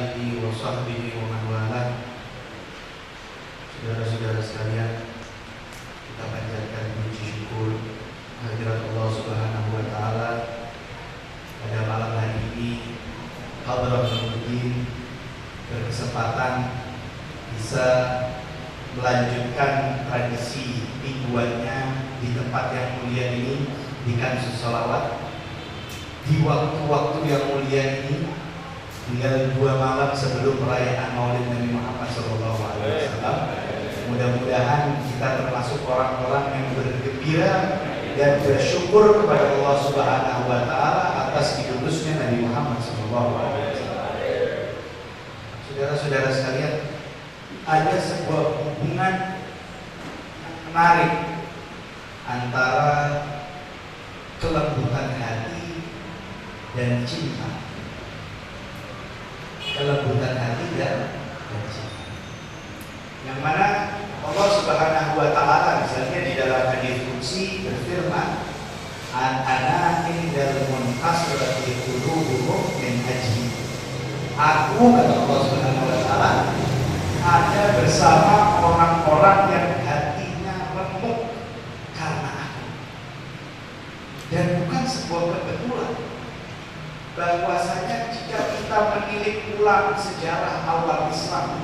alihi wa sahbihi wa man walah. Saudara-saudara sekalian, kita panjatkan puji syukur kehadirat Allah Subhanahu wa taala pada malam hari ini. Hadratul Mu'min berkesempatan bisa melanjutkan tradisi mingguannya di tempat yang mulia ini, di Kansus Sholawat, di waktu-waktu yang mulia ini, tinggal 2 malam sebelum perayaan Maulid Nabi Muhammad SAW. Mudah-mudahan kita termasuk orang-orang yang bergembira dan bersyukur kepada Allah Subhanahu wa taala atas diutusnya Nabi Muhammad SAW. Saudara-saudara sekalian, ada sebuah hubungan menarik antara kelembutan hati dan cinta. Kelembutan hati dan cinta, yang mana Allah Subhanahu wa taala misalnya di dalam hadis qudsi berfirman, ana indal munqasirati qulubuhum min ajli. Aku, kata Allah Subhanahu wa taala, ada bersama orang-orang yang hatinya remuk karena aku. Dan bukan sebuah kebetulan bahwasanya jika kita menilik ulang sejarah awal Islam,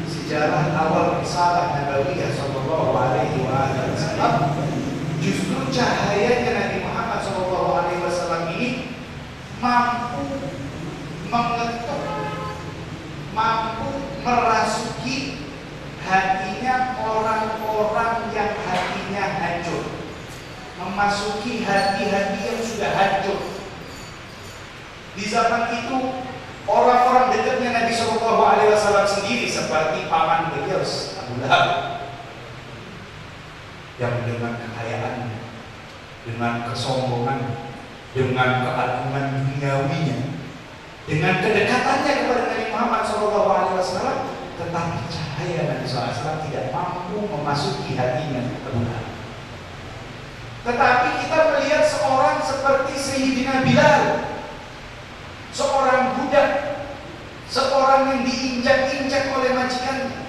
sejarah awal risalah Nabawiyah sallallahu alaihi wasallam, justru cahayanya Nabi Muhammad sallallahu alaihi wasallam ini mampu mengetuk, mampu merasuki hatinya orang-orang yang hatinya hancur, memasuki hati-hati yang sudah hancur. Di zaman itu orang-orang dekatnya Nabi Shallallahu Alaihi Wasallam sendiri, seperti paman beliau Abu Lahab, yang dengan kekayaannya, dengan kesombongan, dengan keagungan duniawinya, dengan kedekatannya kepada Nabi Muhammad SAW, tetapi cahaya Nabi SAW tidak mampu memasuki hatinya Abu Lahab. Tetapi kita melihat seorang seperti Sayyidina Bilal, seorang budak, seorang yang diinjak-injak oleh majikannya,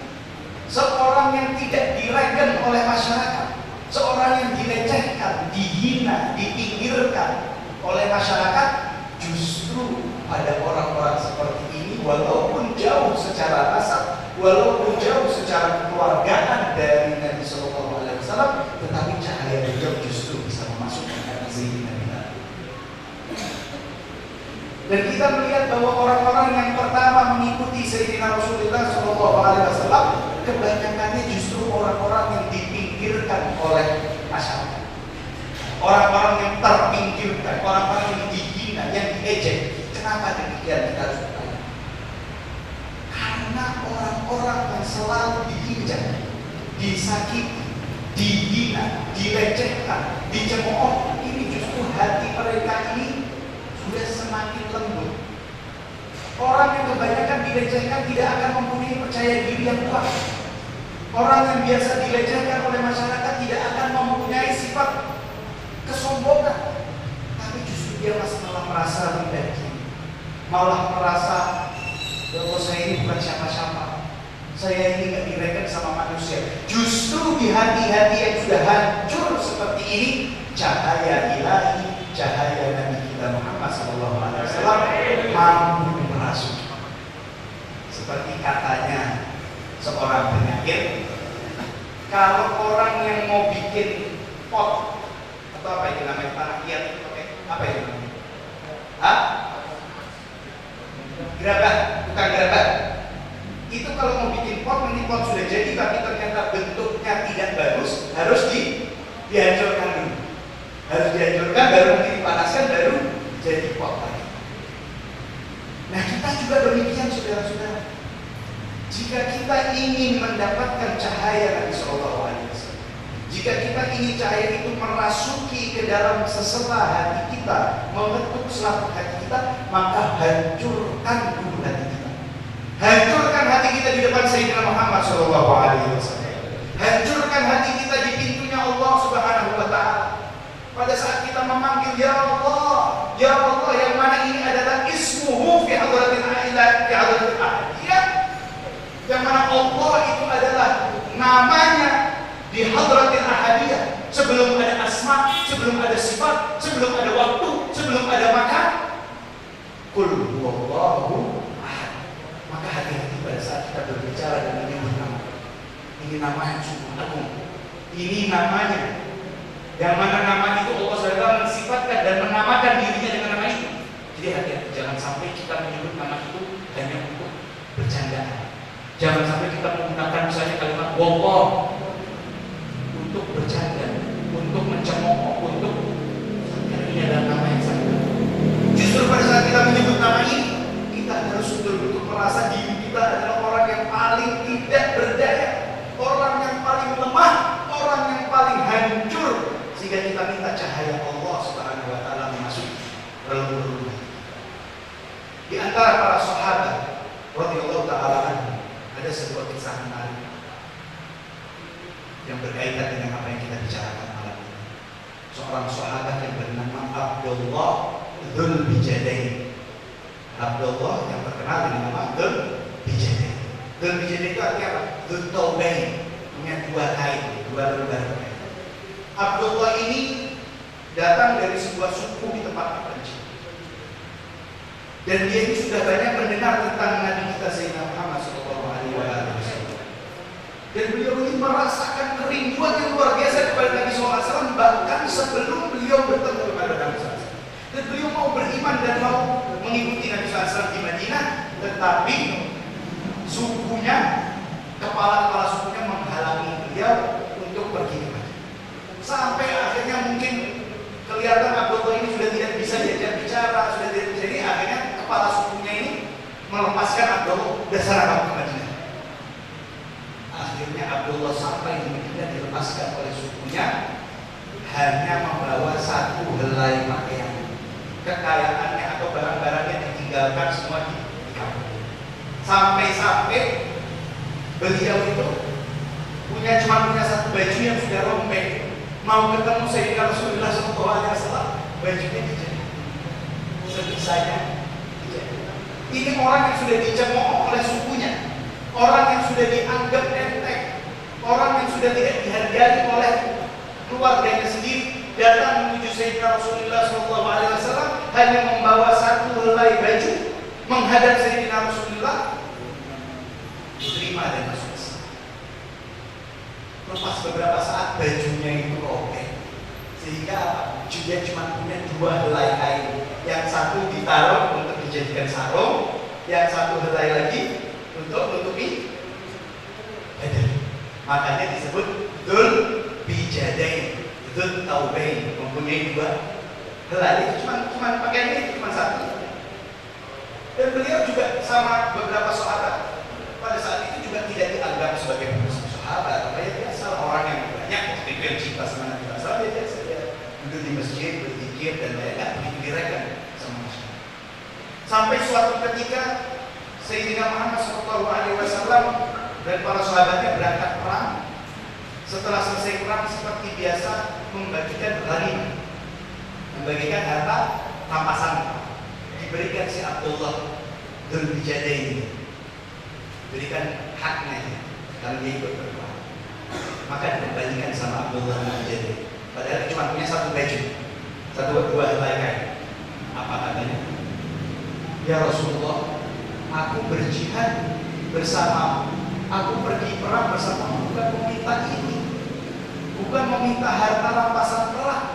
seorang yang tidak diregen oleh masyarakat, seorang yang dilecehkan, dihina, dipinggirkan oleh masyarakat. Justru pada orang-orang seperti ini, walaupun jauh secara nasab, walaupun jauh secara kekeluargaan dari Nabi Sallallahu Alaihi Wasallam, tetapi cahaya beliau justru bisa memasukkan hati Sayyidina Bilal. Dan kita melihat bahwa orang-orang yang pertama mengikuti Sayyidina Rasulullah Sallallahu Alaihi Wasallam, kebanyakannya justru orang-orang yang dipinggirkan oleh masyarakat, orang-orang yang terpinggirkan, orang-orang yang dihina, yang diejek. Kenapa demikian? Kita harus bertanya. Karena orang-orang yang selalu diinjak, disakiti, dihina, dilecehkan, dicemooh, ini justru hati mereka ini sudah semakin lembut. Orang yang kebanyakan dilecehkan tidak akan mempunyai percaya diri yang kuat. Orang yang biasa dilecehkan oleh masyarakat tidak akan mempunyai sifat kesombongan, tapi justru dia malah merasa rendah diri, malah merasa bahwa saya ini bukan siapa-siapa, saya ini gak direken sama manusia. Justru di hati-hati yang sudah hancur seperti ini, cahaya ilahi, cahaya Nabi kita Muhammad SAW mampu merasuk. Seperti katanya seorang penyair, kalau orang yang mau bikin pot atau apa itu namanya, panakiat, apa itu namanya? Gerabah, bukan gerabah. Itu kalau mau bikin pot, nanti pot sudah jadi tapi ternyata bentuknya tidak bagus, harus dihancurkan dulu. Harus dihancurkan, baru nanti dipanaskan, baru jadi pot lagi. Nah, kita juga demikian, saudara-saudara. Jika kita ingin mendapatkan cahaya Nabi Sallallahu Alaihi Wasallam, jika kita ingin cahaya itu merasuki ke dalam sesela hati kita, mengetuk selaput hati kita, maka hancurkan dulu hati kita. Hancurkan hati kita di depan Sayyidina Muhammad Sallallahu Alaihi Wasallam. Hancurkan hati kita di pintunya Allah Subhanahu Wa Taala. Pada saat kita memanggil Ya Allah, yang mana ini adalah ismuhu fi hadratil a'la, fi hadratil a'la. namanya di hadratil ahadiyah, sebelum ada asma, sebelum ada sifat, sebelum ada waktu, sebelum ada makan, qul huwallahu ahad. Maka hati-hati pada saat kita berbicara dan menyebut nama. Ini nama yang sungguh agung. Ini namanya. Yang mana nama itu Allah SWT mensifatkan dan menamakan dirinya dengan nama itu. Jadi hati-hati, jangan sampai kita menyebut nama itu hanya untuk bercandaan. Jangan sampai kita menggunakan misalnya kalimat wallah untuk bercanda, untuk mencemooh, untuk karena ini adalah nama yang sangat. Justru pada saat kita menyebut nama ini, kita harus betul-betul merasa diri kita adalah orang yang paling tidak berdaya, orang yang paling lemah, orang yang paling hancur, sehingga kita minta cahaya Allah Subhanahu wa taala memasuki relung-relung. Di antara para sahabat radhiyallahu taala anhu ada sebuah kisah menarik yang berkaitan dengan apa yang kita bicarakan malam ini. Seorang sahabat yang bernama Abdullah Dzul Bijadain. Abdullah yang terkenal dengan nama Dzul Bijadain. Dzul Bijadain itu artinya apa? Dzul Taubain, punya dua kain, dua lembar kain. Abdullah ini datang dari sebuah suku di tempat terpencil. Dan dia ini sudah banyak mendengar tentang Nabi kita Sayyidina Muhammad SAW. Dan beliau ini merasakan kerinduan yang luar biasa kepada Nabi SAW, bahkan sebelum beliau bertemu kepada Nabi SAW. Dan beliau mau beriman dan mau mengikuti Nabi SAW di Madinah, tetapi sukunya, kepala-kepala sukunya menghalangi beliau untuk pergi ke Madinah. Sampai akhirnya mungkin kelihatan Abdullah ini sudah tidak bisa diajak bicara, sudah tidak bisa, jadi akhirnya kepala sukunya ini melepaskan Abdullah, dasar kamu ke Madinah. Akhirnya Abdullah sampai di Madinah dilepaskan oleh sukunya, hanya membawa satu helai pakaian. Kekayaannya atau barang-barangnya ditinggalkan semua di kampung. Sampai-sampai beliau itu cuma punya satu baju yang sudah robek. Mau ketemu Sayyidina Rasulullah SAW, bajunya dijahit. Sebisanya dijahit. Ini orang yang sudah dicemooh oleh sukunya, orang yang sudah dianggap enteng, orang yang sudah tidak dihargai oleh keluarganya sendiri, datang menuju Sayyidina Rasulullah SAW hanya membawa satu helai baju, menghadap Sayyidina Rasulullah, diterima dan masuk. Lepas beberapa saat bajunya itu robek, sehingga dia cuma punya dua helai kain. Yang satu ditaruh untuk dijadikan sarung, yang satu helai lagi untuk menutupi badan. Makanya disebut Dzul Bijadain, Dzul Taubain, mempunyai dua helai. Itu cuma pakaiannya itu cuma satu. Dan beliau juga sama beberapa sahabat pada saat itu juga tidak dianggap sebagai sahabat, apa ya, biasa orang yang banyak waktu itu yang cinta sama Nabi SAW, dia biasa dia duduk di masjid, berzikir dan lain-lain, begitu direken sama masyarakat. Sampai suatu ketika Sayyidina Muhammad SAW dan para sahabatnya berangkat perang. Setelah selesai perang seperti biasa membagikan ghanimah, membagikan harta rampasan, diberikan si Abdullah Dzul Bijadain, berikan haknya. Kalau dia ikut berperang, maka dikembalikan sama Abdullah bin Bijadain. Padahal cuma punya satu baju, dua helai kain. Apa katanya? Ya Rasulullah, aku berjihad bersamamu, aku pergi perang bersamamu bukan meminta ini, bukan meminta harta rampasan perang.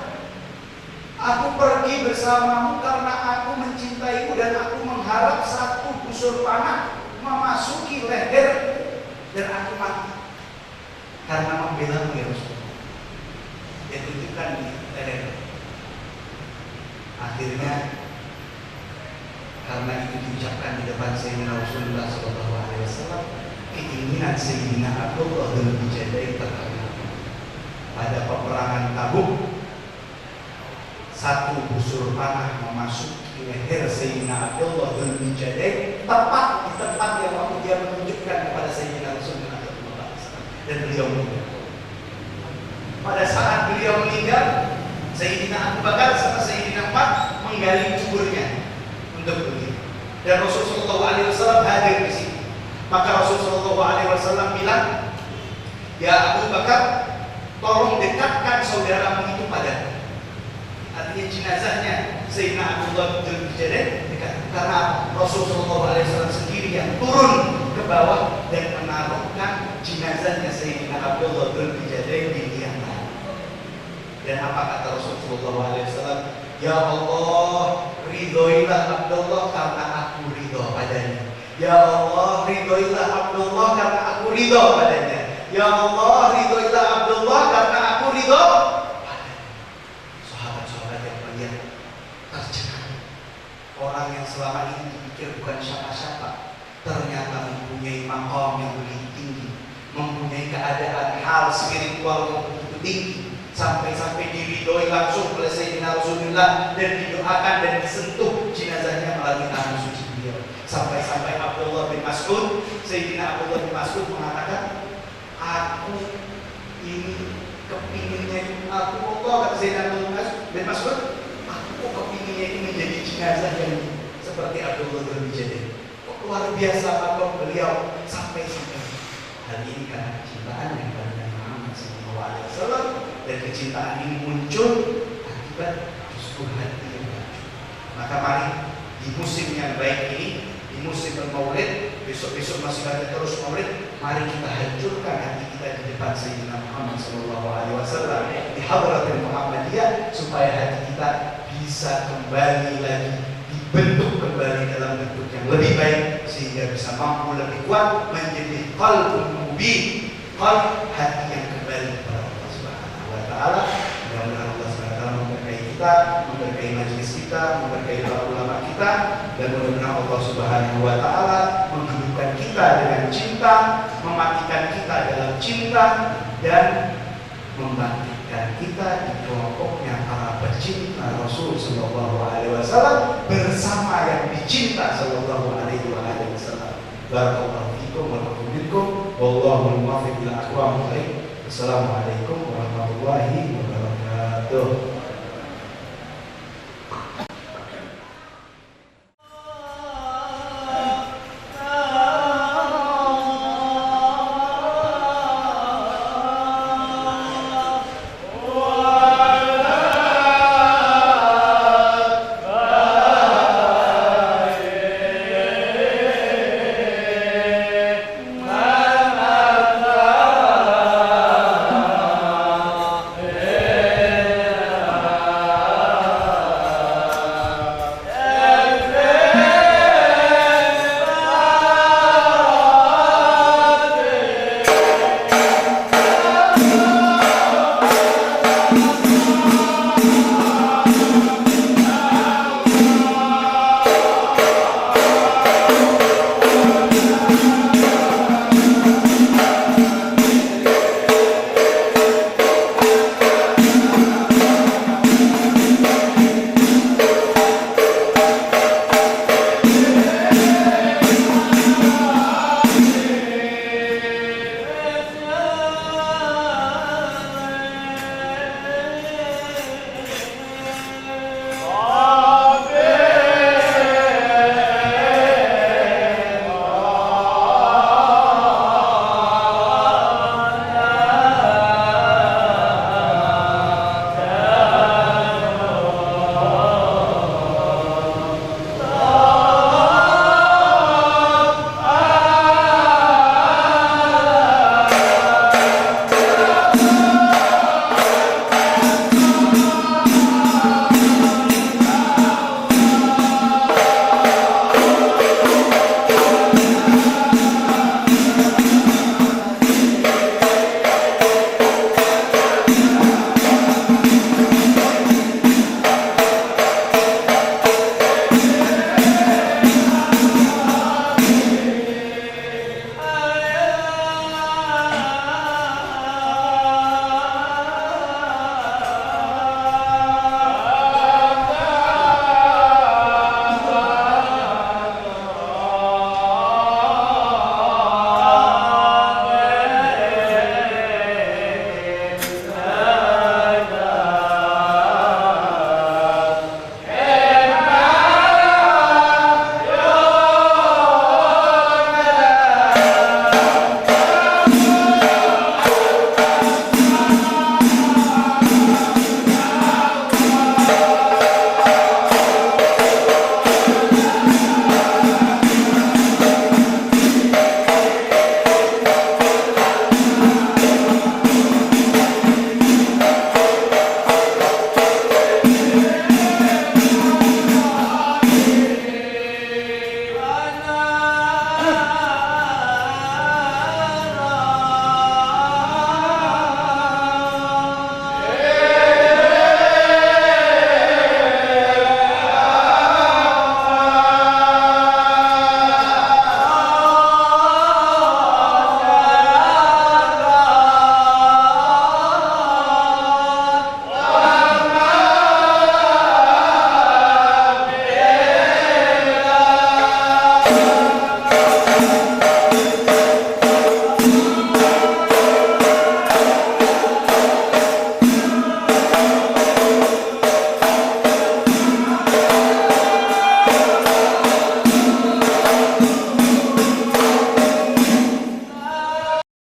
Aku pergi bersamamu karena aku mencintaimu dan aku mengharap satu busur panah memasuki leher dan aku mati karena membela-Mu ya Rasulullah. Dia tunjukkan di leher. Akhirnya karena itu diucapkan di depan Sayyidina Rasulullah SAW, keinginan Sayyidina Abdullah Dzul Bijadain terkabul. Pada peperangan Tabuk, satu busur panah memasuki leher Sayyidina Abdullah Dzul Bijadain tepat di tempat yang waktu dia menunjukkan kepada Sayyidina Rasulullah SAW, dan beliau meninggal. Pada saat beliau meninggal, Sayyidina Abu Bakar sama Sayyidina Umar menggali kuburnya untuk beliau, dan Rasulullah SAW hadir di sini. Maka Rasulullah SAW bilang, Ya Abu Bakar, tolong dekatkan saudaramu itu padaku. Artinya jenazahnya Sayyidina Abdullah bin Jadid dekat, karena Rasulullah SAW sendiri yang turun ke bawah dan menaruhkan jenazahnya Sayyidina Abdullah bin Jadid di liang lahat. Dan apa kata Rasulullah SAW? Ya Allah, ridhoilah Abdullah karena aku ridho padanya. Ya Allah, ridhoilah Abdullah karena aku ridho padanya. Ya Allah, ridhoilah Abdullah karena aku ridho padanya. Sahabat-sahabat yang mulia, tercengang. Orang yang selama ini dipikir bukan siapa-siapa, ternyata mempunyai maqam yang lebih tinggi, mempunyai keadaan hal spiritual yang begitu tinggi, sampai-sampai diridhoi langsung oleh Sayyidina Rasulullah dan didoakan dan disentuh jenazahnya melalui tangan suci beliau. Sampai-sampai Abdullah bin Mas'ud, Sayyidina Abdullah bin Mas'ud mengatakan, aku ini kepinginnya, aku kata Sayyidina Abdullah bin Mas'ud, aku kepinginnya ini menjadi jenazah yang seperti Abdullah bin Jadid. Kok luar biasa maqam beliau sampai-sampai. Hal ini karena kecintaan yang kepada Nabi Muhammad SAW, dan kecintaan ini muncul akibat justru hati yang hancur. Maka mari di musim yang baik ini, di musim bermaulid, besok-besok masih ada terus maulid, mari kita hancurkan hati kita di depan Sayyidina Muhammad SAW, di Hadratul Muhammadiyah, supaya hati kita bisa kembali lagi, dibentuk kembali dalam bentuk yang lebih baik, sehingga bisa mampu lebih kuat menjadi qalbun mubin, qalb, hati yang kembali kepada Allah Subhanahu wa Ta'ala. Mudah-mudahan Allah Subhanahu wa Ta'ala memberkahi kita, memberkahi majelis kita, memberkahi para ulama kita, dan mudah-mudahan Allah Subhanahu wa Ta'ala menghidupkan kita dengan cinta, mematikan kita dalam cinta, dan membangkitkan kita di kelompoknya para pecinta Rasul Sallallahu Alaihi Wasallam bersama yang dicinta Sallallahu Alaihi Wasallam. Barakallahu fiikum wa rahmatullahi wallahu muwaffiq ila aqwamit thoriq. Assalamualaikum warahmatullahi wabarakatuh.